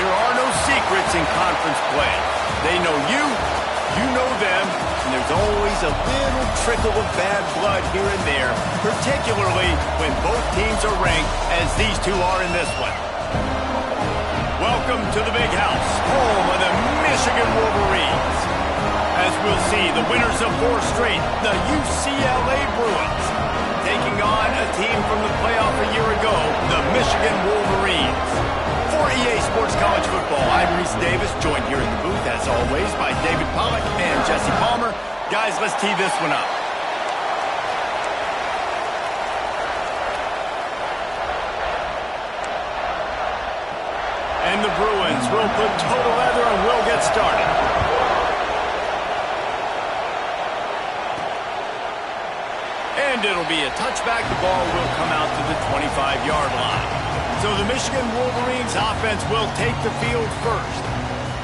There are no secrets in conference play. They know you, you know them, and there's always a little trickle of bad blood here and there, particularly when both teams are ranked as these two are in this one. Welcome to the Big House, home of the Michigan Wolverines. As we'll see, the winners of 4 straight, the UCLA Bruins, taking on a team from the playoff a year ago, the Michigan Wolverines. For EA Sports College Football, I'm Reese Davis, joined here in the booth, as always, by David Pollack and Jesse Palmer. Guys, let's tee this one up. And the Bruins will put total leather and will get started. And it'll be a touchback. The ball will come out to the 25-yard line. So the Michigan Wolverines offense will take the field first.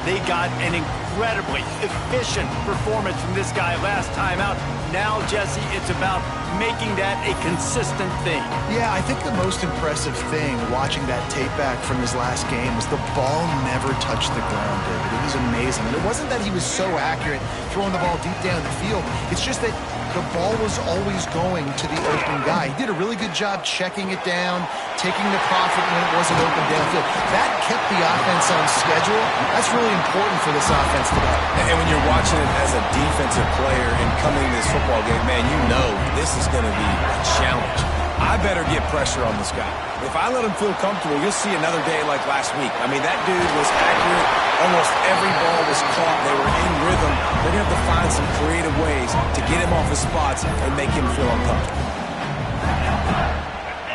They got an incredibly efficient performance from this guy last time out. Now, Jesse, it's about making that a consistent thing. Yeah, I think the most impressive thing watching that tape back from his last game was the ball never touched the ground, David. It was amazing. And it wasn't that he was so accurate throwing the ball deep down the field. It's just that the ball was always going to the open guy. He did a really good job checking it down, taking the profit when it wasn't open downfield. That kept the offense on schedule. That's really important for this offense today. And when you're watching it as a defensive player and coming to this football game, man, you know this is going to be a challenge. I better get pressure on this guy. If I let him feel comfortable, you'll see another day like last week. I mean, that dude was accurate. Almost every ball was caught. They were in rhythm. They're going to have to find some creative ways to get him off his spots and make him feel uncomfortable.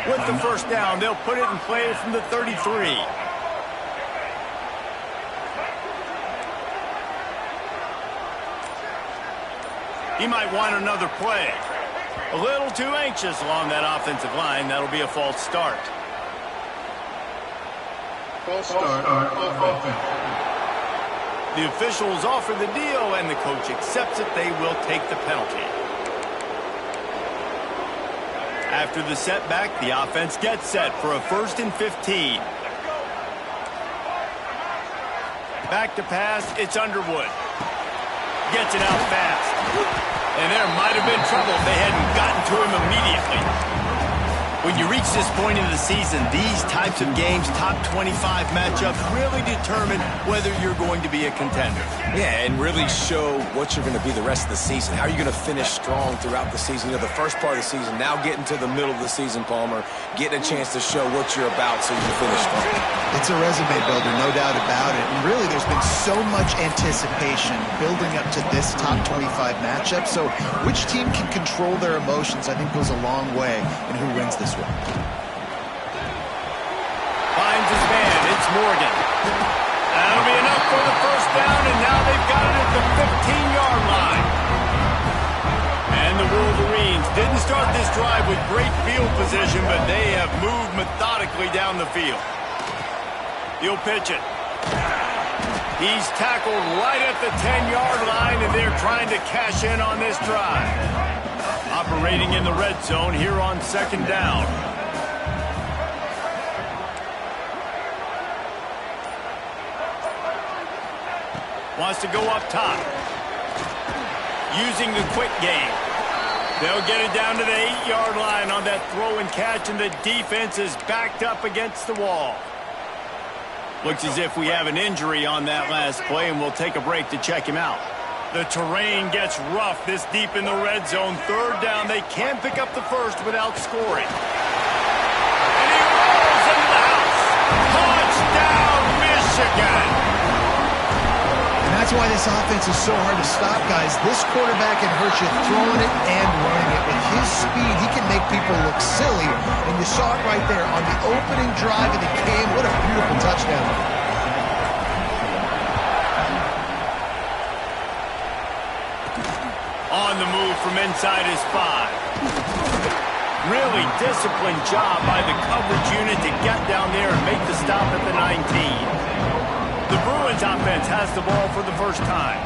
With the first down, they'll put it in play from the 33. He might want another play. A little too anxious along that offensive line. That'll be a false start. False start on offense. The officials offer the deal, and the coach accepts it. They will take the penalty. After the setback, the offense gets set for a 1st and 15. Back to pass, it's Underwood. Gets it out fast. And there might have been trouble if they hadn't gotten to him immediately. When you reach this point in the season, these types of games, top 25 matchups, really determine whether you're going to be a contender. Yeah, and really show what you're going to be the rest of the season. How are you going to finish strong throughout the season? You know, the first part of the season, now getting to the middle of the season, Palmer, getting a chance to show what you're about so you can finish strong. It's a resume builder, no doubt about it. And really, there's been so much anticipation building up to this top 25 matchup. So which team can control their emotions, I think, goes a long way in who wins this one. Finds his man. It's Morgan. That'll be enough for the first down, and now they've got it at the 15-yard line. And the Wolverines didn't start this drive with great field position, but they have moved methodically down the field. He'll pitch it. He's tackled right at the 10-yard line, and they're trying to cash in on this drive. Operating in the red zone here on 2nd down. Wants to go up top. Using the quick game. They'll get it down to the 8-yard line on that throw and catch, and the defense is backed up against the wall. Looks as if we have an injury on that last play, and we'll take a break to check him out. The terrain gets rough this deep in the red zone. 3rd down, they can't pick up the first without scoring. And he rolls into the house. Touchdown, Michigan! And that's why this offense is so hard to stop, guys. This quarterback can hurt you throwing it and running it. With his speed, he can make people look silly. And you saw it right there on the opening drive of the game. What a beautiful touchdown. On the move from inside his 5. Really disciplined job by the coverage unit to get down there and make the stop at the 19. The Bruins offense has the ball for the first time.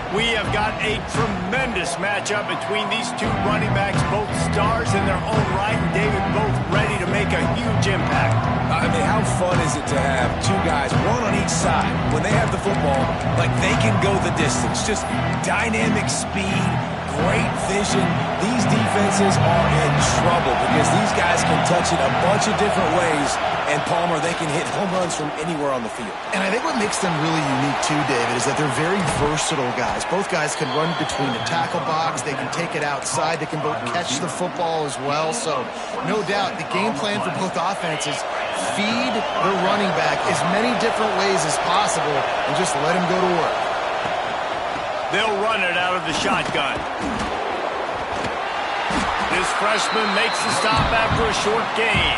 We have got a tremendous matchup between these two running backs, both stars in their own right, and David, both ready to make a huge impact. I mean, how fun is it to have two guys, one on each side, when they have the football, like they can go the distance. Just dynamic speed, great vision. These defenses are in trouble because these guys can touch it a bunch of different ways, and Palmer, they can hit home runs from anywhere on the field. And I think what makes them really unique too, David, is that they're very versatile guys. Both guys can run between the tackle box. They can take it outside. They can both catch the football as well. So no doubt the game plan for both offenses, feed the running back as many different ways as possible and just let him go to work. They'll run it out of the shotgun. This freshman makes the stop after a short gain.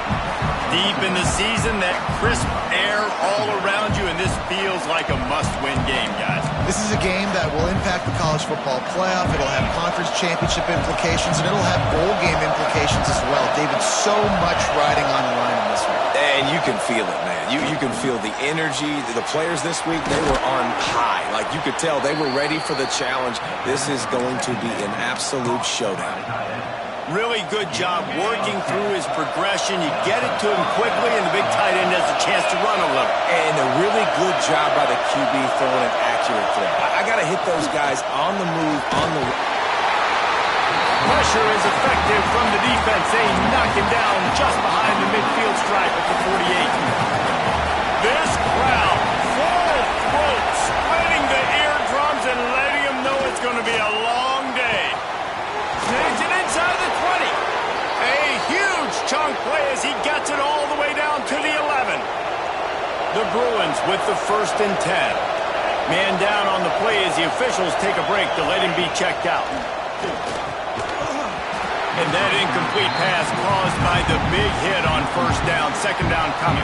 Deep in the season, that crisp air all around you, and this feels like a must-win game, guys. This is a game that will impact the college football playoff. It'll have conference championship implications, and it'll have bowl game implications as well. David, so much riding on the line in this one. And you can feel it, man. You can feel the energy. The players this week, they were on high. Like, you could tell they were ready for the challenge. This is going to be an absolute showdown. Really good job working through his progression. You get it to him quickly, and the big tight end has a chance to run a little. And a really good job by the QB throwing an accurate throw. I got to hit those guys on the move, on the... Pressure is effective from the defense. They knock him down just behind the midfield stripe at the 48. This crowd, full throat, splitting the eardrums and letting him know it's going to be a long day. Takes it inside the 20. A huge chunk play as he gets it all the way down to the 11. The Bruins with the 1st and 10. Man down on the play as the officials take a break to let him be checked out. And that incomplete pass caused by the big hit on 1st down, 2nd down coming.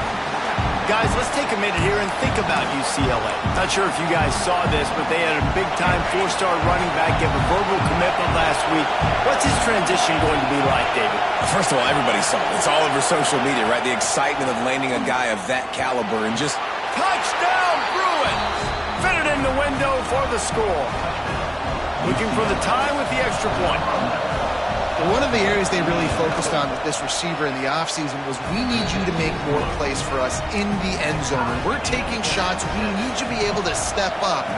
Guys, let's take a minute here and think about UCLA. Not sure if you guys saw this, but they had a big-time 4-star running back give a verbal commitment last week. What's his transition going to be like, David? First of all, everybody saw it. It's all over social media, right? The excitement of landing a guy of that caliber and just... Touchdown, Bruins! Fitted in the window for the score. Looking for the tie with the extra point. One of the areas they really focused on with this receiver in the offseason was we need you to make more plays for us in the end zone. When we're taking shots, we need you to be able to step up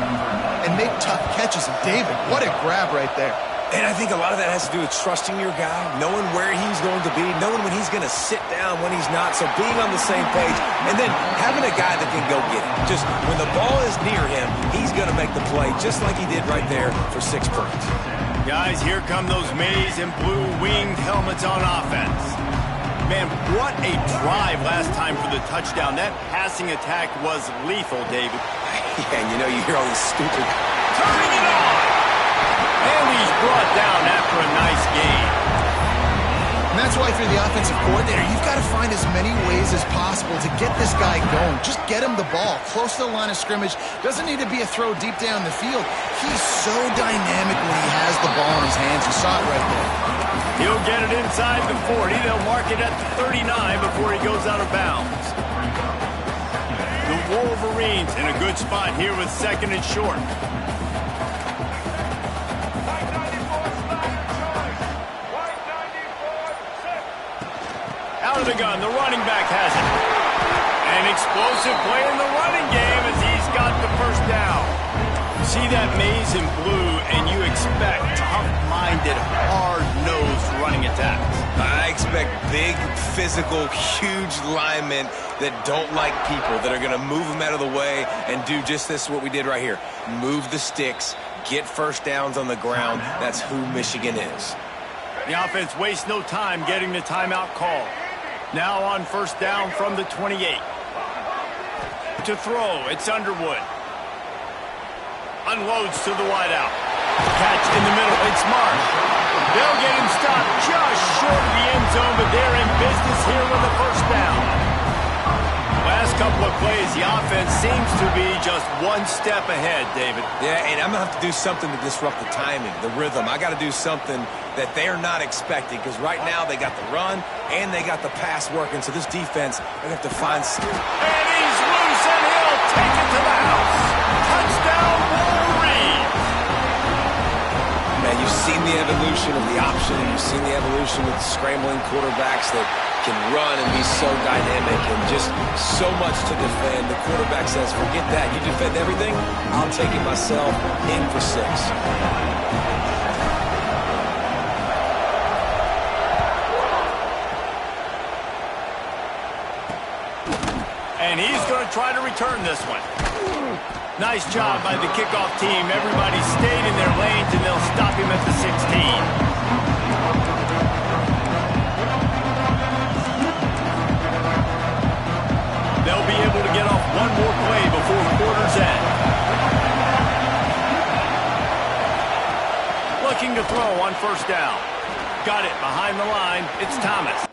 and make tough catches. And David, what a grab right there. And I think a lot of that has to do with trusting your guy, knowing where he's going to be, knowing when he's going to sit down, when he's not. So being on the same page, and then having a guy that can go get it. Just when the ball is near him, he's going to make the play just like he did right there for 6 points. Guys, here come those maize and blue winged helmets on offense. Man, what a drive last time for the touchdown. That passing attack was lethal, David. Yeah, and you know, you hear all these stupid... Turning it on! And he's brought down after a nice game. And that's why if you're the offensive coordinator, you've got to find as many ways as possible to get this guy going. Just get him the ball close to the line of scrimmage. Doesn't need to be a throw deep down the field. He's so dynamic when he has the ball in his hands. You saw it right there. He'll get it inside the 40. They'll mark it at the 39 before he goes out of bounds. The Wolverines in a good spot here with 2nd and short. Out of the gun, the running back has it. An explosive play in the running game as he's got the 1st down. You see that maize and blue, and you expect tough-minded, hard-nosed running attacks. I expect big, physical, huge linemen that don't like people, that are going to move them out of the way and do just this, what we did right here. Move the sticks, get 1st downs on the ground. That's who Michigan is. The offense wastes no time getting the timeout call. Now on 1st down from the 28. To throw, it's Underwood. Unloads to the wideout. Catch in the middle, it's Marsh. They'll get him stopped just short of the end zone, but they're in business here with a 1st down. Last couple of plays, the offense seems to be just one step ahead, David. Yeah, and I'm going to have to do something to disrupt the timing, the rhythm. I got to do something that they're not expecting, because right now they got the run and they got the pass working. So this defense, they're going to have to find... And he's loose, and he'll take it to the house. Touchdown, Wolverines. evolution of the option, and you've seen the evolution with scrambling quarterbacks that can run and be so dynamic and just so much to defend. The quarterback says, forget that. You defend everything, I'll take it myself. In for 6. And he's going to try to return this one. Nice job by the kickoff team. Everybody stayed in their lanes, and they'll stop him at the 16. They'll be able to get off one more play before quarter's end. Looking to throw on first down. Got it behind the line. It's Thomas.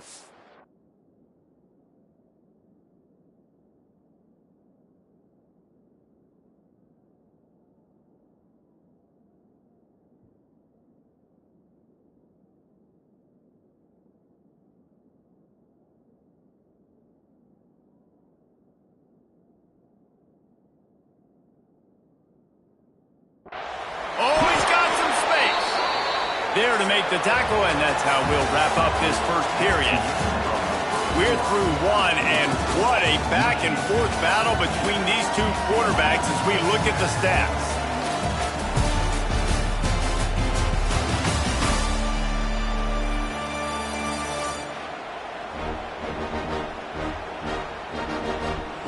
There to make the tackle, and that's how we'll wrap up this first period. We're through one, and what a back-and-forth battle between these two quarterbacks as we look at the stats.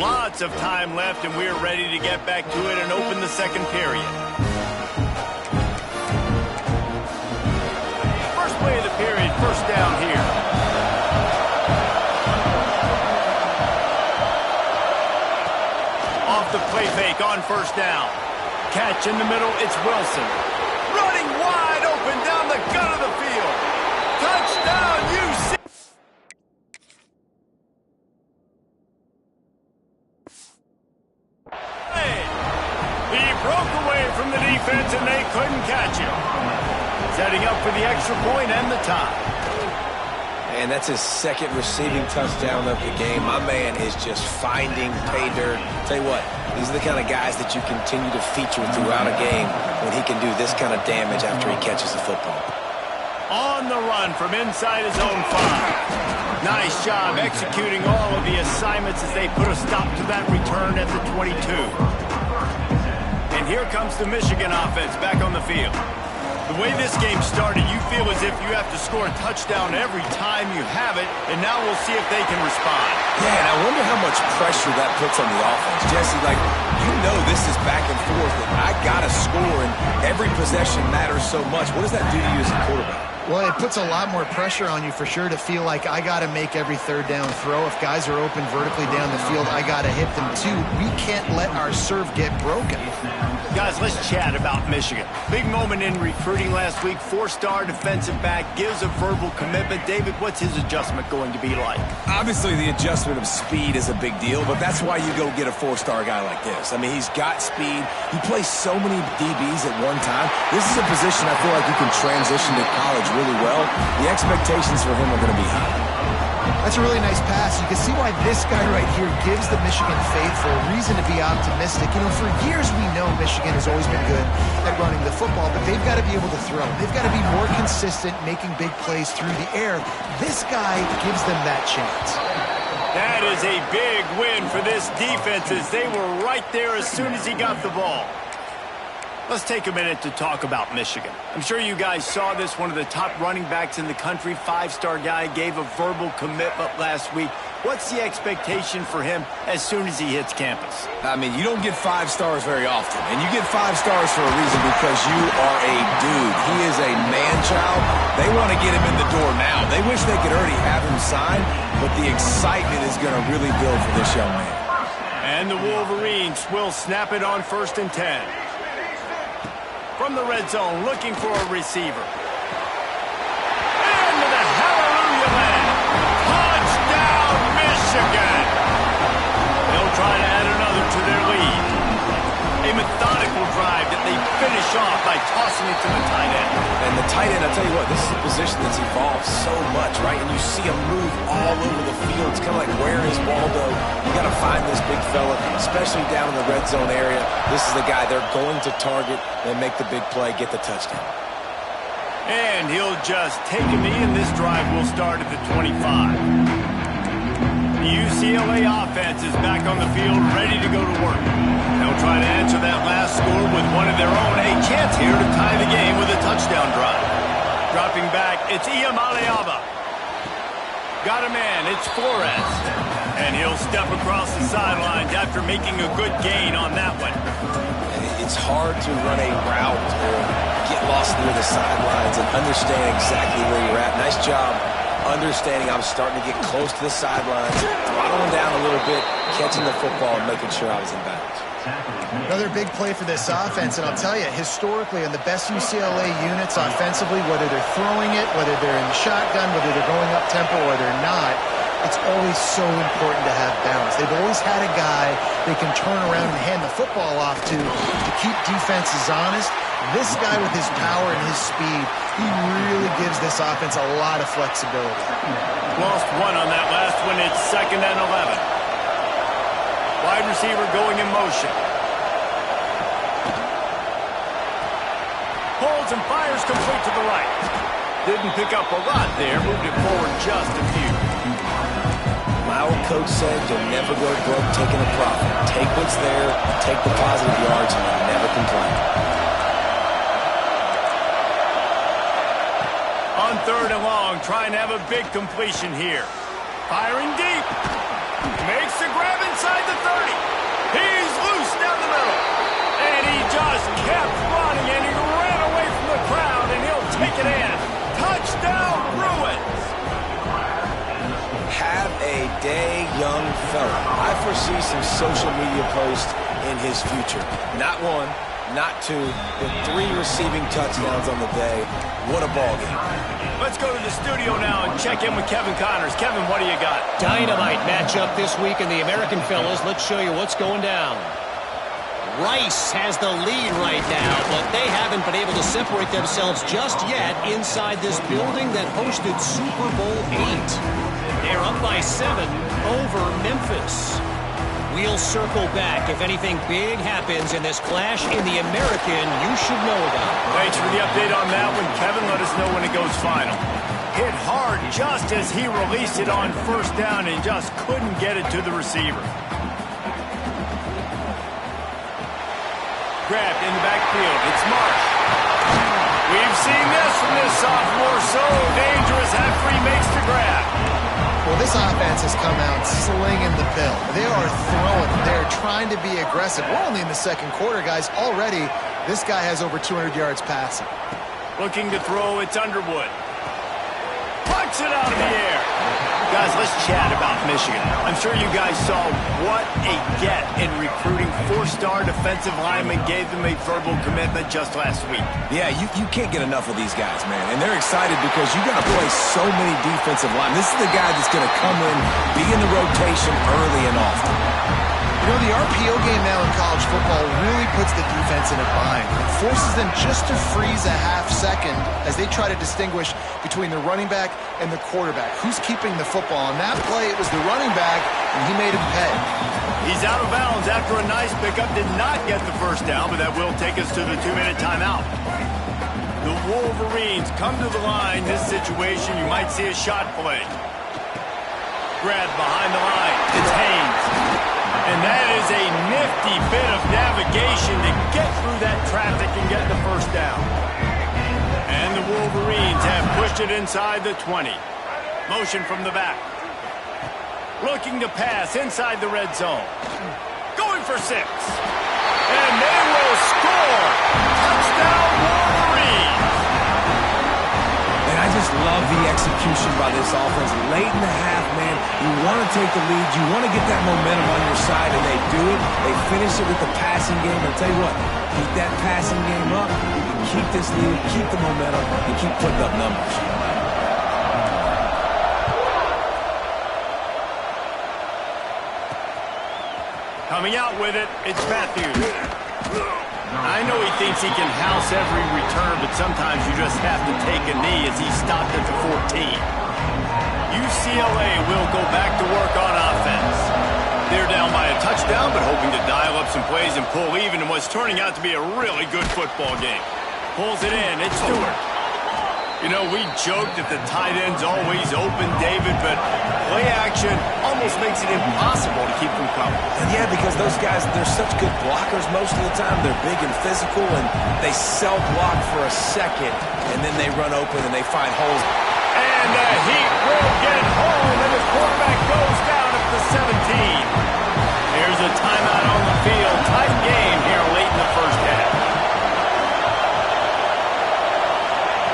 Lots of time left, and we're ready to get back to it and open the second period. Play of the period, first down here. Off the play fake on first down. Catch in the middle, it's Wilson. Running wide open down the gut of the field. Touchdown, UC. He broke away from the defense and they couldn't catch him. Setting up for the extra point and the tie. And that's his second receiving touchdown of the game. My man is just finding pay dirt. Tell you what, these are the kind of guys that you continue to feature throughout a game when he can do this kind of damage after he catches the football. On the run from inside his own 5. Nice job executing all of the assignments as they put a stop to that return at the 22. And here comes the Michigan offense back on the field. The way this game started, you feel as if you have to score a touchdown every time you have it, and now we'll see if they can respond. Yeah, and I wonder how much pressure that puts on the offense. Jesse, like, you know this is back and forth, and I got to score, and every possession matters so much. What does that do to you as a quarterback? Well, it puts a lot more pressure on you for sure to feel like I got to make every third down throw. If guys are open vertically down the field, I got to hit them too. We can't let our serve get broken. Guys, let's chat about Michigan. Big moment in recruiting last week. 4-star defensive back gives a verbal commitment. David, what's his adjustment going to be like? Obviously, the adjustment of speed is a big deal, but that's why you go get a 4-star guy like this. I mean, he's got speed. He plays so many DBs at one time. This is a position I feel like you can transition to college really well. The expectations for him are going to be high. That's a really nice pass. You can see why this guy right here gives the Michigan faithful a reason to be optimistic. You know, for years we know Michigan has always been good at running the football, but they've got to be able to throw. They've got to be more consistent, making big plays through the air. This guy gives them that chance. That is a big win for this defense as they were right there as soon as he got the ball. Let's take a minute to talk about Michigan. I'm sure you guys saw this. One of the top running backs in the country, 5-star guy, gave a verbal commitment last week. What's the expectation for him as soon as he hits campus? I mean, you don't get 5 stars very often, and you get 5 stars for a reason because you are a dude. He is a man-child. They want to get him in the door now. They wish they could already have him signed, but the excitement is going to really build for this young man. And the Wolverines will snap it on 1st and 10. From the red zone, looking for a receiver. Into the hallelujah land. Touchdown, Michigan. They'll try to add another to their lead. A methodical drive that they finish off by tossing it to the tight end. And the tight end, I'll tell you what, this is a position that's evolved so much, right? And you see him move all over the field. It's kind of like, where is Waldo? You got to find this big fella, especially down in the red zone area. This is the guy they're going to target and make the big play, get the touchdown. And he'll just take a knee, and this drive will start at the 25. The UCLA offense is back on the field, ready to go to work. They'll try to answer that last score with one of their own. A chance here to tie the game with a touchdown drive. Dropping back, it's Iamaleava. Got a man, it's Flores. And he'll step across the sidelines after making a good gain on that one. It's hard to run a route or get lost near the sidelines and understand exactly where you're at. Nice job understanding I was starting to get close to the sidelines, throttling down a little bit, catching the football and making sure I was in bounds. Another big play for this offense, and I'll tell you, historically, in the best UCLA units offensively, whether they're throwing it, whether they're in the shotgun, whether they're going up tempo or they're not, it's always so important to have balance. They've always had a guy they can turn around and hand the football off to keep defenses honest. This guy with his power and his speed, he really gives this offense a lot of flexibility. Lost one on that last one. It's 2nd and 11. Wide receiver going in motion. Pulls and fires complete to the right. Didn't pick up a lot there. Moved it forward just a few. My old coach said you'll never go broke taking a profit. Take what's there, take the positive yards, and never complain. On 3rd and long, trying to have a big completion here. Firing deep. Makes the grab inside the 30. He's loose down the middle. And he just kept running, and he ran away from the crowd, and he'll take it in. Touchdown, Bruins. Have a day, young fella. I foresee some social media posts in his future. Not one, not two, but 3 receiving touchdowns on the day. What a ball game. Let's go to the studio now and check in with Kevin Connors. Kevin, what do you got? Dynamite matchup this week in the American fellas. Let's show you what's going down. Rice has the lead right now, but they haven't been able to separate themselves just yet inside this building that hosted Super Bowl 8. They're up by 7 over Memphis. We'll circle back if anything big happens in this clash in the American you should know about. Thanks for the update on that one, Kevin. Let us know when it goes final. Hit hard just as he released it on 1st down and just couldn't get it to the receiver. Grabbed in the backfield. It's Marsh. We've seen this from this sophomore. So dangerous after he makes the grab. Well, this offense has come out slinging the pill. They are throwing. They're trying to be aggressive. We're only in the 2nd quarter, guys. Already, this guy has over 200 yards passing. Looking to throw, it's Underwood. Puts it out of the air. Guys, let's chat about Michigan. I'm sure you guys saw what a get in recruiting. 4-star defensive linemen gave them a verbal commitment just last week. Yeah, you can't get enough of these guys, man. And they're excited because you got to play so many defensive linemen. This is the guy that's going to come in, be in the rotation early and often. You know, the RPO game now in college football really puts the defense in a bind. It forces them just to freeze a half second as they try to distinguish between the running back and the quarterback. Who's keeping the football? On that play, it was the running back, and he made him pay. He's out of bounds after a nice pickup. Did not get the 1st down, but that will take us to the 2-minute timeout. The Wolverines come to the line. This situation, you might see a shot play. Grab behind the line. It's Haynes. And that is a nifty bit of navigation to get through that traffic and get the 1st down. And the Wolverines have pushed it inside the 20. Motion from the back. Looking to pass inside the red zone. Going for 6. And they will score. Touchdown, Wolverines. And I just love the execution by this offense. Late in the half, man, you want to take the lead. You want to get that momentum on your side, and they do it. They finish it with the passing game. I'll tell you what, keep that passing game up. You can keep this lead, keep the momentum, and keep putting up numbers. Coming out with it, it's Matthews. I know he thinks he can house every return, but sometimes you just have to take a knee as he stopped at the 14. UCLA will go back to work on offense. They're down by a touchdown, but hoping to dial up some plays and pull even in what's turning out to be a really good football game. Pulls it in, it's Stewart. You know, we joked that the tight end's always open, David, but play action almost makes it impossible to keep them coming. And yeah, because those guys, they're such good blockers most of the time. They're big and physical, and they self-block for a second, and then they run open and they find holes. And the Heat will get home, and the quarterback goes down at the 17. Here's a timeout on the field. Tight game here late in the first half.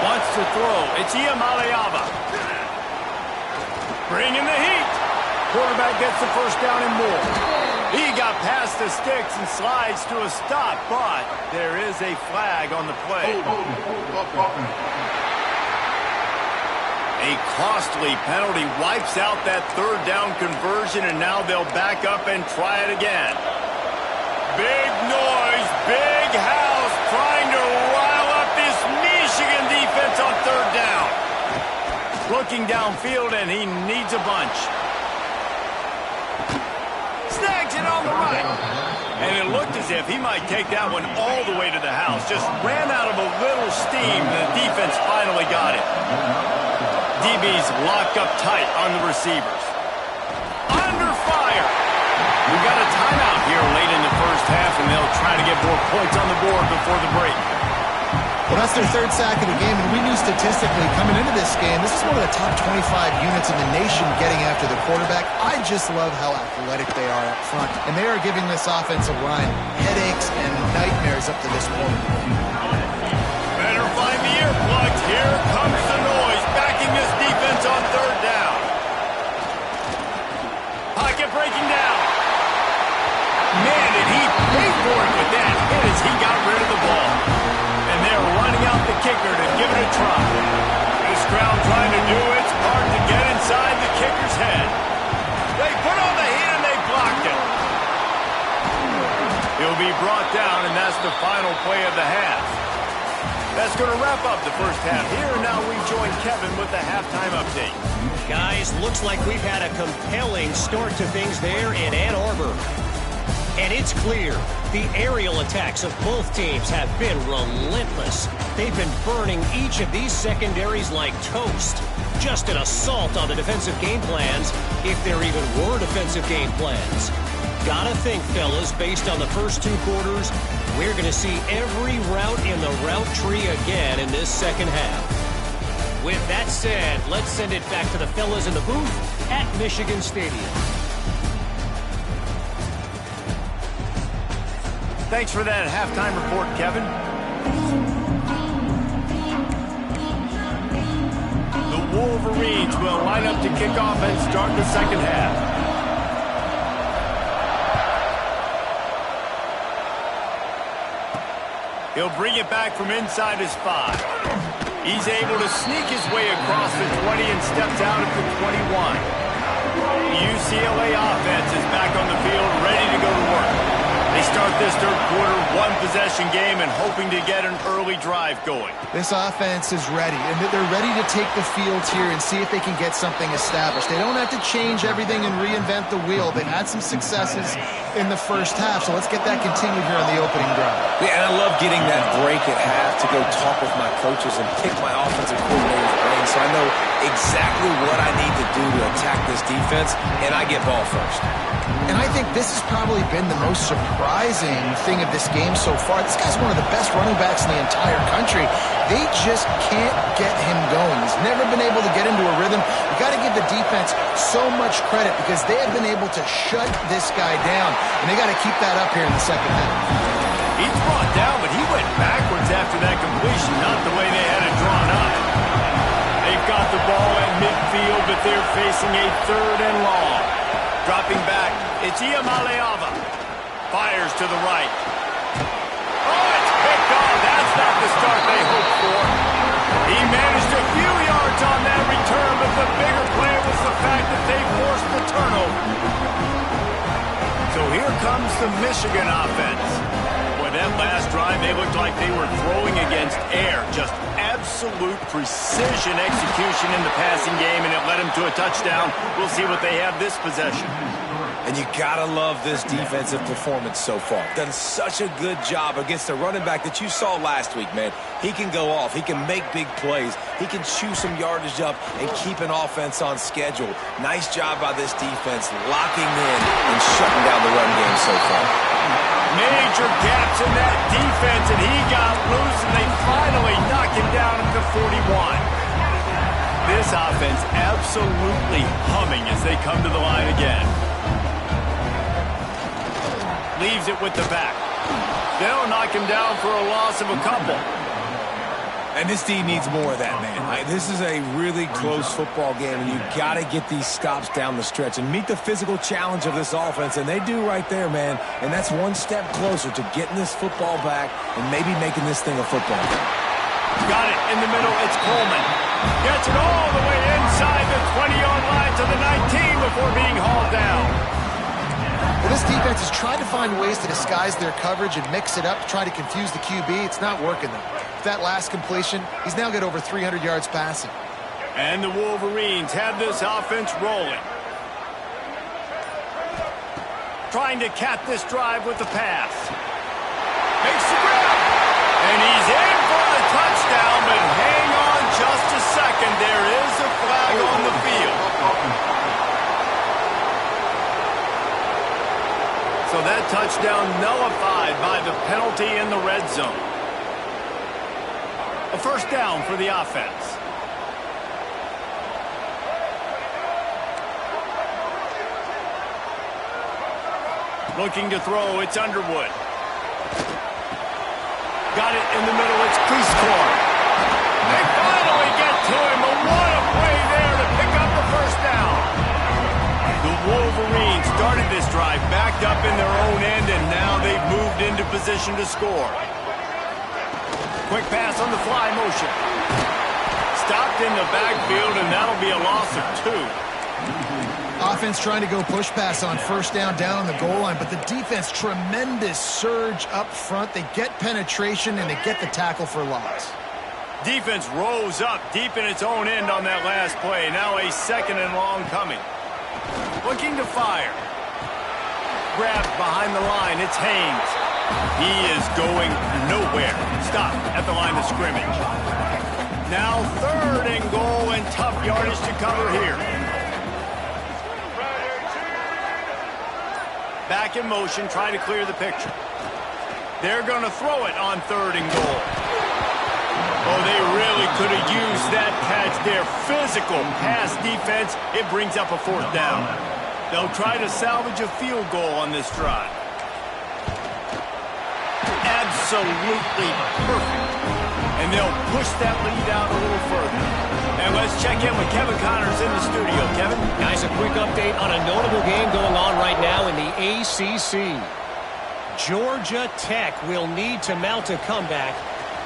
Wants to throw. It's Iamaleava. Bringing the heat. Quarterback gets the first down and more. He got past the sticks and slides to a stop, but there is a flag on the play. A costly penalty wipes out that third down conversion, and now they'll back up and try it again. Big noise, big house, trying to rile up this Michigan defense on third down. Looking downfield, and he needs a bunch. Snags it on the right. And it looked as if he might take that one all the way to the house. Just ran out of a little steam, and the defense finally got it. DB's locked up tight on the receivers. Under fire. We've got a timeout here late in the first half, and they'll try to get more points on the board before the break. Well, that's their third sack of the game, and we knew statistically coming into this game, this is one of the top 25 units in the nation getting after the quarterback. I just love how athletic they are up front, and they are giving this offensive line headaches and nightmares up to this point. Better find the earplugs. Here comes the noise, backing this defense on third down. Pocket breaking down. Man, did he pay for it with that hit as he got rid of the ball. And they're running out the kicker to give it a try. This crowd trying to do its part to get inside the kicker's head. They put on the heat and they blocked it. He'll be brought down, and that's the final play of the half. That's going to wrap up the first half here, and now we join Kevin with the halftime update. Guys, looks like we've had a compelling start to things there in Ann Arbor. And it's clear, the aerial attacks of both teams have been relentless. They've been burning each of these secondaries like toast. Just an assault on the defensive game plans, if there even were defensive game plans. Gotta think, fellas, based on the first two quarters, we're going to see every route in the route tree again in this second half. With that said, let's send it back to the fellas in the booth at Michigan Stadium. Thanks for that halftime report, Kevin. The Wolverines will line up to kick off and start the second half. He'll bring it back from inside his 5. He's able to sneak his way across the 20 and steps out at the 21. The UCLA offense is back on the field, ready to go to work. They start this third quarter one-possession game and hoping to get an early drive going. This offense is ready, and they're ready to take the field here and see if they can get something established. They don't have to change everything and reinvent the wheel. They've had some successes in the first half, so let's get that continued here on the opening drive. Yeah, and I love getting that break at half to go talk with my coaches and pick my offensive coordinator's brain so I know exactly what I need to do to attack this defense, and I get ball first. And I think this has probably been the most surprising thing of this game so far. This guy's one of the best running backs in the entire country. They just can't get him going. He's never been able to get into a rhythm. You got to give the defense so much credit because they have been able to shut this guy down, and they got to keep that up here in the second half. He's brought down, but he went backwards after that completion, not the way they had it drawn up. They've got the ball at midfield, but they're facing a third and long. Dropping back, it's Iamaleava. Fires to the right. Oh, it's picked off. That's not the start they hoped for. He managed a few yards on that return, but the bigger play was the fact that they forced the turnover. So here comes the Michigan offense. Boy, that last drive, they looked like they were throwing against air. Just absolute precision execution in the passing game, and it led them to a touchdown. We'll see what they have this possession. And you gotta love this defensive performance so far. Done such a good job against the running back that you saw last week, man. He can go off. He can make big plays. He can chew some yardage up and keep an offense on schedule. Nice job by this defense locking in and shutting down the run game so far. Major gaps in that defense, and he got loose, and they finally knocked him down at the 41. This offense absolutely humming as they come to the line again. Leaves it with the back. They'll knock him down for a loss of a couple. And this D needs more of that, man. This is a really close football game, and you got to get these stops down the stretch and meet the physical challenge of this offense, and they do right there, man. And that's one step closer to getting this football back and maybe making this thing a football game. Got it in the middle. It's Coleman. Gets it all the way inside the 20-yard line to the 19 before being hauled down. Well, this defense is trying to find ways to disguise their coverage and mix it up to try to confuse the QB. It's not working, though. With that last completion, he's now got over 300 yards passing. And the Wolverines have this offense rolling. Trying to cap this drive with the pass. Makes the grab. And he's in for the touchdown, but hang on just a second. There is a flag on the field. So that touchdown nullified by the penalty in the red zone. A first down for the offense. Looking to throw, it's Underwood. Got it in the middle, it's Prieskorn. They finally get to him, but what a play there to pick up the first down. The Wolverines started this drive backed up in their own end, and now they've moved into position to score. Quick pass on the fly motion. Stopped in the backfield, and that'll be a loss of 2. Offense trying to go push pass on first down on the goal line, but the defense, tremendous surge up front. They get penetration, and they get the tackle for loss. Defense rose up deep in its own end on that last play. Now a second and long coming. Looking to fire. Grabbed behind the line. It's Haynes. He is going nowhere. Stop at the line of scrimmage. Now third and goal, and tough yardage to cover here. Back in motion, try to clear the picture. They're going to throw it on third and goal. Oh, they really could have used that patch there. Physical pass defense. It brings up a fourth down. They'll try to salvage a field goal on this drive. Absolutely perfect. And they'll push that lead out a little further. And let's check in with Kevin Connors in the studio. Kevin? Guys, a quick update on a notable game going on right now in the ACC. Georgia Tech will need to mount a comeback,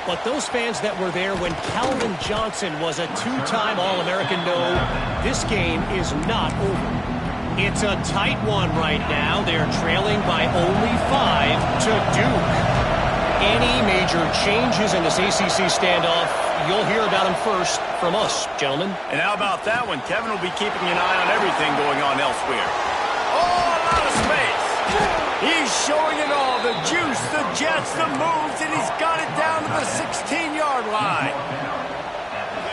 but those fans that were there when Calvin Johnson was a two-time All-American know this game is not over. It's a tight one right now. They're trailing by only 5 to Duke. Any major changes in this ACC standoff, you'll hear about them first from us, gentlemen. And how about that one? Kevin will be keeping an eye on everything going on elsewhere. Oh, a lot of space. He's showing it all. The juice, the jets, the moves, and he's got it down to the 16-yard line.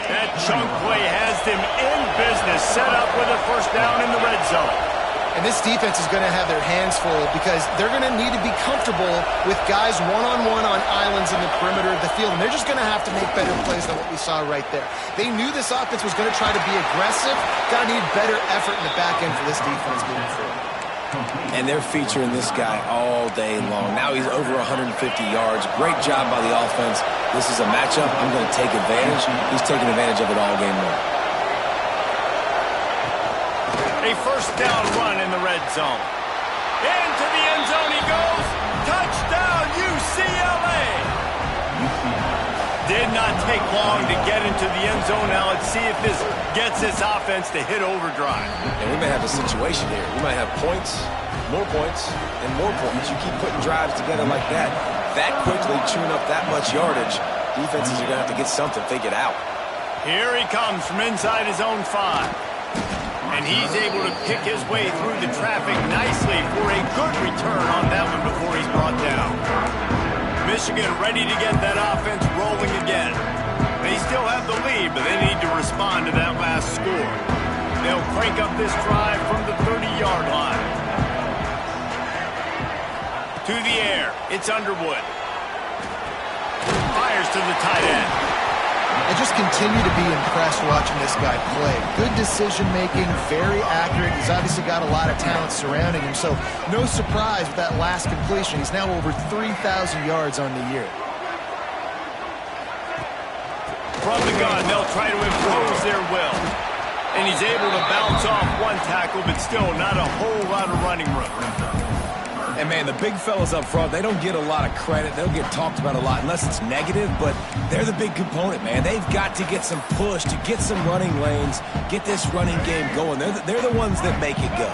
That chunk play has them in business, set up with a first down in the red zone. And this defense is going to have their hands full because they're going to need to be comfortable with guys one-on-one on islands in the perimeter of the field. And they're just going to have to make better plays than what we saw right there. They knew this offense was going to try to be aggressive. Got to need better effort in the back end for this defense moving forward. And they're featuring this guy all day long. Now he's over 150 yards. Great job by the offense. This is a matchup. I'm going to take advantage. He's taking advantage of it all game long. A first down run in the red zone. Into the end zone he goes. Touchdown, UCLA. Did not take long to get into the end zone. Now let's see if this gets this offense to hit overdrive. And we may have a situation here. We might have points, and more points. You keep putting drives together like that quickly, chewing up that much yardage, defenses are going to have to get something figured out. Here he comes from inside his own 5. And he's able to pick his way through the traffic nicely for a good return on that one before he's brought down. Michigan ready to get that offense rolling again. They still have the lead, but they need to respond to that last score. They'll crank up this drive from the 30-yard line. To the air, it's Underwood. Fires to the tight end. I just continue to be impressed watching this guy play. Good decision-making, very accurate. He's obviously got a lot of talent surrounding him, so no surprise with that last completion. He's now over 3,000 yards on the year. From the gun, they'll try to impose their will. And he's able to bounce off one tackle, but still not a whole lot of running room. And, man, the big fellas up front, they don't get a lot of credit. They'll get talked about a lot unless it's negative, but they're the big component, man. They've got to get some push, to get some running lanes, get this running game going. They're the ones that make it go.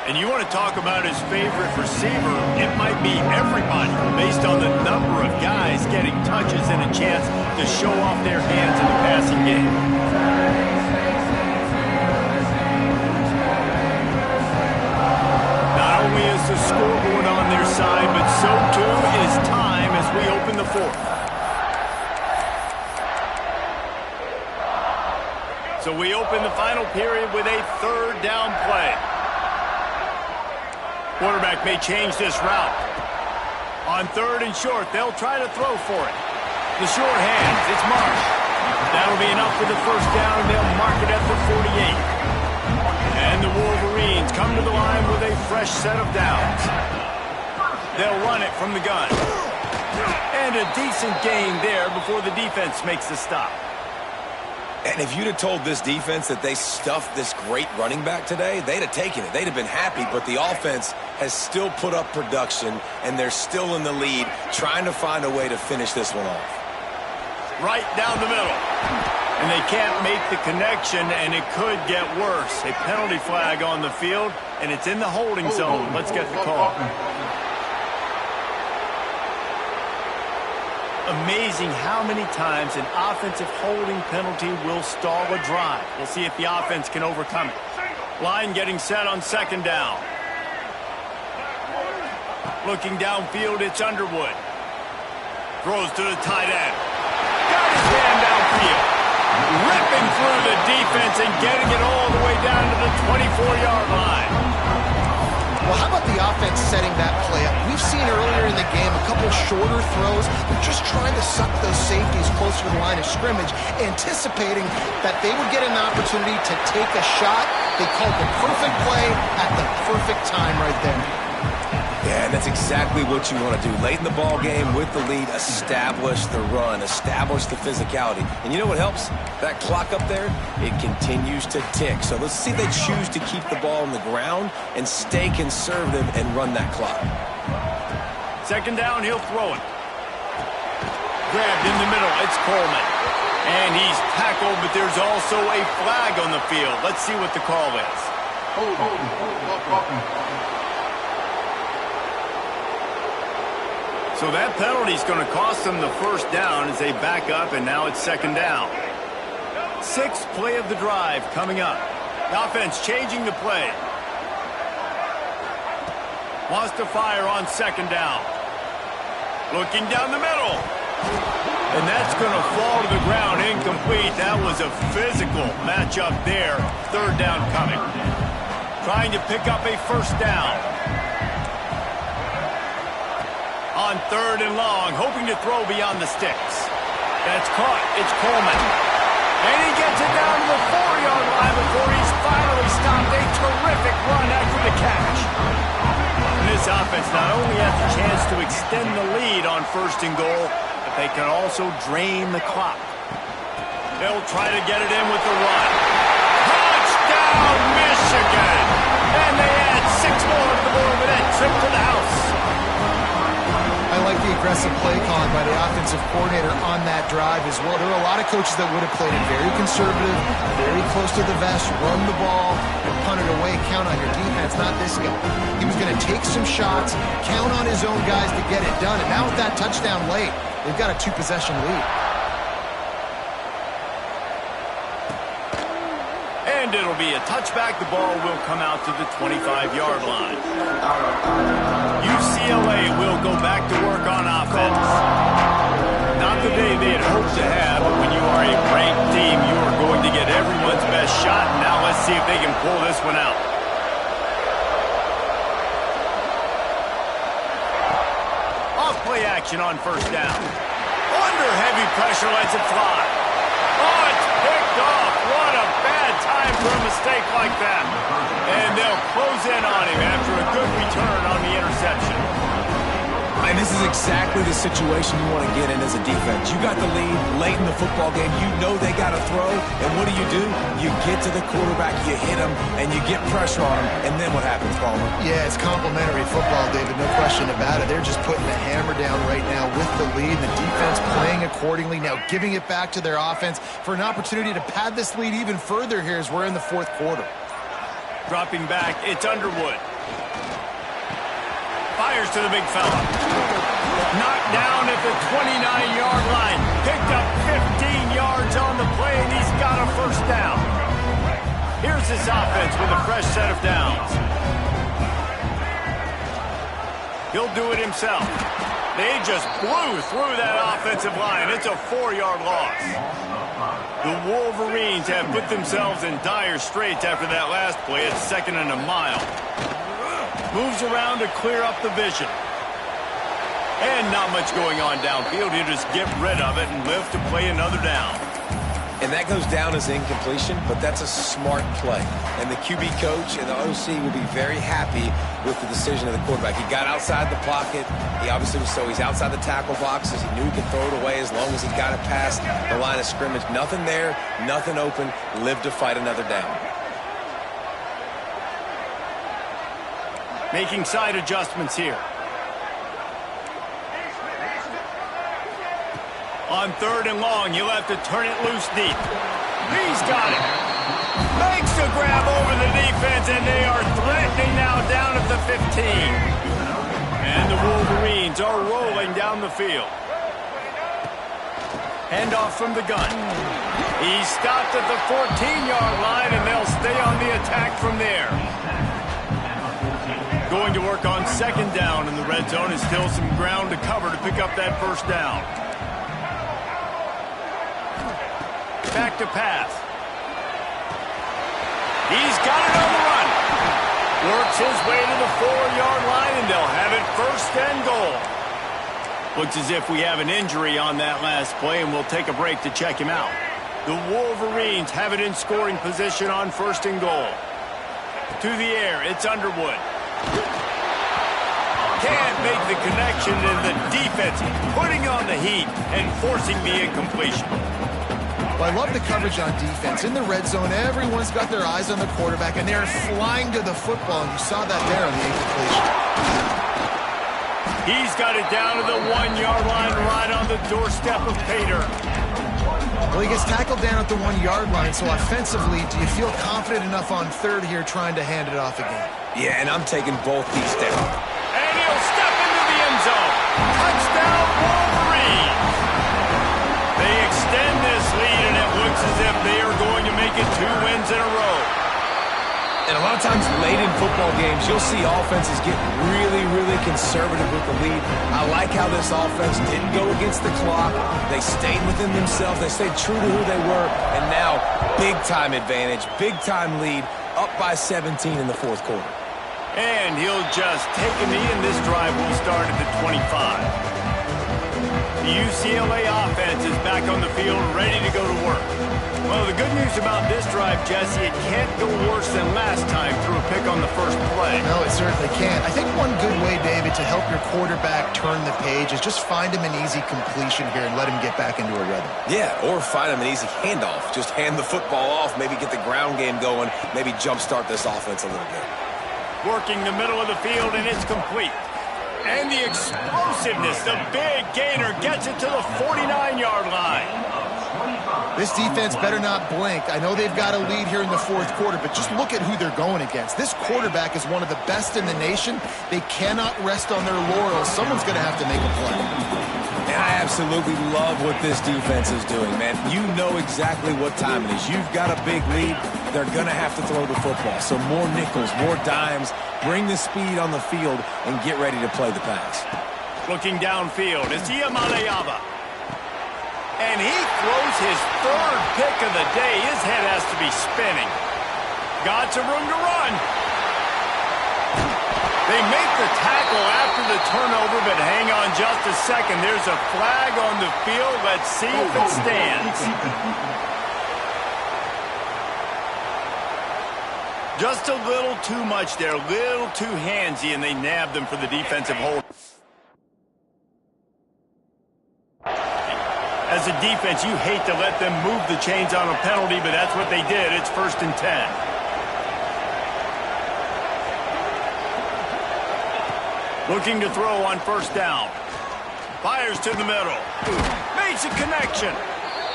And you want to talk about his favorite receiver, it might be everybody based on the number of guys getting touches and a chance to show off their hands in the passing game. Not only is the scoreboard on their side, but so too is time as we open the fourth. So we open the final period with a third down play. Quarterback may change this route. On third and short, they'll try to throw for it. The short hands, it's Marsh. That'll be enough for the first down, and they'll mark it at the 48. And the Wolverines come to the line with a fresh set of downs. They'll run it from the gun. And a decent gain there before the defense makes the stop. And if you'd have told this defense that they stuffed this great running back today, they'd have taken it. They'd have been happy, but the offense has still put up production, and they're still in the lead, trying to find a way to finish this one off. Right down the middle. And they can't make the connection, and it could get worse. A penalty flag on the field, and it's in the holding zone. Let's get the call. Amazing how many times an offensive holding penalty will stall a drive. We'll see if the offense can overcome it. Line getting set on second down. Looking downfield, it's Underwood. Throws to the tight end. Got his man downfield. Ripping through the defense and getting it all the way down to the 24-yard line. Well, how about the offense setting that play up? We've seen earlier in the game a couple shorter throws. They're just trying to suck those safeties closer to the line of scrimmage, anticipating that they would get an opportunity to take a shot. They called the perfect play at the perfect time right there. Yeah, and that's exactly what you want to do. Late in the ball game with the lead, establish the run, establish the physicality. And you know what helps? That clock up there, it continues to tick. So let's see if they choose to keep the ball on the ground and stay conservative and run that clock. Second down, he'll throw it. Grabbed in the middle, it's Coleman. And he's tackled, but there's also a flag on the field. Let's see what the call is. So that penalty is going to cost them the first down as they back up, and now it's second down. Sixth play of the drive coming up. The offense changing the play. Wants to fire on second down. Looking down the middle. And that's going to fall to the ground incomplete. That was a physical matchup there. Third down coming. Trying to pick up a first down. On third and long, hoping to throw beyond the sticks. That's caught. It's Coleman. And he gets it down to the 4-yard line before he's finally stopped. A terrific run after the catch. And this offense not only has a chance to extend the lead on first and goal, but they can also drain the clock. They'll try to get it in with the run. Touchdown, Michigan! And they add 6 more to the board with that trip to the house. I like the aggressive play calling by the offensive coordinator on that drive as well. There are a lot of coaches that would have played it very conservative, very close to the vest, run the ball, and punt it away, count on your defense. Not this guy. He was going to take some shots, count on his own guys to get it done. And now with that touchdown late, they've got a 2-possession lead. And it'll be a touchback. The ball will come out to the 25-yard line. UCLA will go back to work on offense. Not the day they had hoped to have, but when you are a ranked team, you are going to get everyone's best shot. Now let's see if they can pull this one out. Off-play action on first down. Under heavy pressure, lets it fly. Oh, it's picked off. What a bad time for a mistake like that. And they'll close in on him after a good return on the interception. And this is exactly the situation you want to get in as a defense. You got the lead late in the football game. You know they got to throw. And what do? You get to the quarterback, you hit him, and you get pressure on him. And then what happens, Palmer? Yeah, it's complimentary football, David. No question about it. They're just putting the hammer down right now with the lead. The defense playing accordingly. Now giving it back to their offense for an opportunity to pad this lead even further here as we're in the fourth quarter. Dropping back, it's Underwood. Fires to the big fella. Knocked down at the 29-yard line. Picked up 15 yards on the play, and he's got a first down. Here's this offense with a fresh set of downs. He'll do it himself. They just blew through that offensive line. It's a 4-yard loss. The Wolverines have put themselves in dire straits after that last play. It's 2nd and a mile. Moves around to clear up the vision. And not much going on downfield. He'll just get rid of it and live to play another down. And that goes down as incompletion, but that's a smart play. And the QB coach and the OC will be very happy with the decision of the quarterback. He got outside the pocket. He obviously was he's outside the tackle boxes. He knew he could throw it away as long as he got it past the line of scrimmage. Nothing there, nothing open. Live to fight another down. Making side adjustments here. On 3rd and long, you'll have to turn it loose deep. He's got it. Makes a grab over the defense, and they are threatening now down at the 15. And the Wolverines are rolling down the field. Handoff from the gun. He's stopped at the 14-yard line, and they'll stay on the attack from there. Going to work on 2nd down in the red zone, and still some ground to cover to pick up that first down. Back to pass. He's got it on the run. Works his way to the 4-yard line, and they'll have it 1st and goal. Looks as if we have an injury on that last play, and we'll take a break to check him out. The Wolverines have it in scoring position on 1st and goal. To the air, it's Underwood. Can't make the connection, and the defense putting on the heat and forcing the incompletion. Well, I love the coverage on defense. In the red zone, everyone's got their eyes on the quarterback, and they're flying to the football, and you saw that there on the incompletion. He's got it down to the 1-yard line, right on the doorstep of Pater. Well, he gets tackled down at the 1-yard line, so offensively, do you feel confident enough on 3rd here trying to hand it off again? Yeah, and I'm taking both these down. And he'll step into the end zone. Touchdown, Wolverines. They extend this lead, and it looks as if they are going to make it 2 wins in a row. And a lot of times late in football games, you'll see offenses get really, really conservative with the lead. I like how this offense didn't go against the clock. They stayed within themselves. They stayed true to who they were. And now, big-time advantage, big-time lead, up by 17 in the 4th quarter. And he'll just take a knee, and this drive will start at the 25. The UCLA offense is back on the field, ready to go to work. Well, the good news about this drive, Jesse, it can't go worse than last time through a pick on the first play. No, it certainly can't. I think one good way, David, to help your quarterback turn the page is just find him an easy completion here and let him get back into a rhythm. Yeah, or find him an easy handoff. Just hand the football off, maybe get the ground game going, maybe jumpstart this offense a little bit. Working the middle of the field, and it's complete. And the explosiveness, the big gainer gets it to the 49-yard line. This defense better not blink. I know they've got a lead here in the fourth quarter, but just look at who they're going against. This quarterback is one of the best in the nation. They cannot rest on their laurels. Someone's going to have to make a play. And I absolutely love what this defense is doing, man. You know exactly what time it is. You've got a big lead. They're going to have to throw the football. So more nickels, more dimes, bring the speed on the field, and get ready to play the pass. Looking downfield, it's Iamaleava. And he throws his third pick of the day. His head has to be spinning. Got some room to run. They make the tackle after the turnover, but hang on just a second. There's a flag on the field. Let's see if it stands. Just a little too much there, a little too handsy, and they nabbed them for the defensive hold. As a defense, you hate to let them move the chains on a penalty, but that's what they did. It's 1st and 10. Looking to throw on 1st down. Fires to the middle. Makes a connection.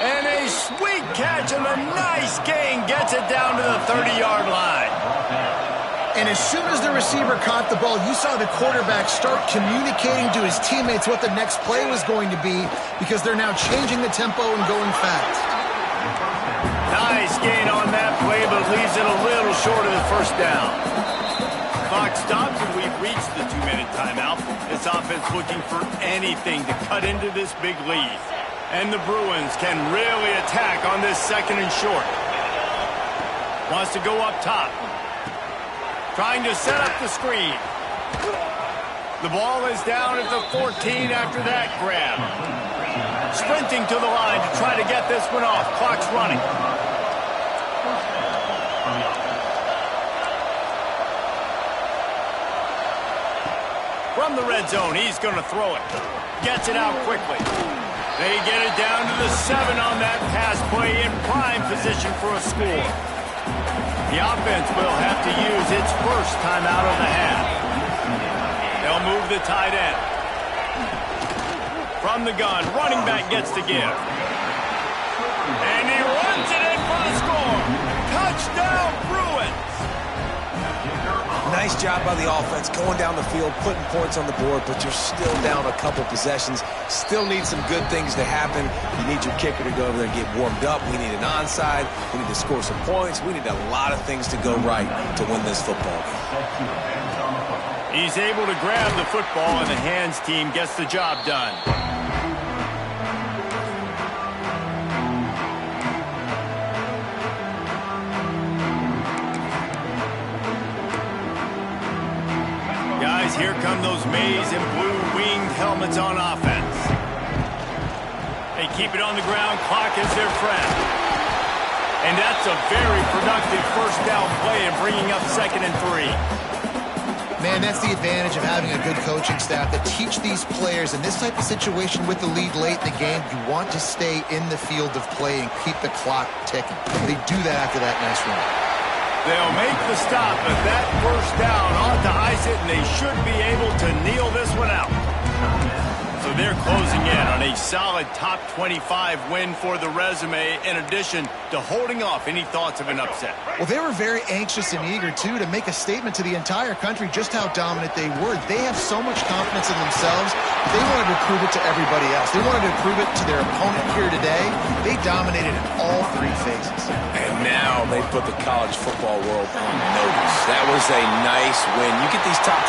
And a sweet catch and a nice gain gets it down to the 30-yard line. And as soon as the receiver caught the ball, you saw the quarterback start communicating to his teammates what the next play was going to be because they're now changing the tempo and going fast. Nice gain on that play, but leaves it a little short of the 1st down. Clock stops, and we've reached the 2-minute timeout. This offense looking for anything to cut into this big lead. And the Bruins can really attack on this 2nd and short. Wants to go up top. Trying to set up the screen. The ball is down at the 14 after that grab. Sprinting to the line to try to get this one off. Clock's running. From the red zone, he's going to throw it. Gets it out quickly. They get it down to the 7 on that pass play in prime position for a score. The offense will have to use its first timeout of the half. They'll move the tight end. From the gun, running back gets to give. And he runs it in for the score. Touchdown, Bruins! Nice job by the offense going down the field, putting points on the board, but you're still down a couple possessions. Still need some good things to happen. You need your kicker to go over there and get warmed up. We need an onside. We need to score some points. We need a lot of things to go right to win this football game. He's able to grab the football, and the hands team gets the job done. Guys, here come those maize and blue winged helmets on offense. They keep it on the ground. Clock is their friend. And that's a very productive 1st down play and bringing up 2nd and 3. Man, that's the advantage of having a good coaching staff that teach these players in this type of situation with the lead late in the game. You want to stay in the field of play and keep the clock ticking. They do that after that nice run. They'll make the stop, but that 1st down ought to ice it, and they should be able to kneel this one out. So they're closing in on a solid top 25 win for the resume, in addition to holding off any thoughts of an upset. Well, they were very anxious and eager, too, to make a statement to the entire country just how dominant they were. They have so much confidence in themselves. They wanted to prove it to everybody else. They wanted to prove it to their opponent here today. They dominated in all 3 phases. And now they put the college football world on notice. That was a nice win. You get these top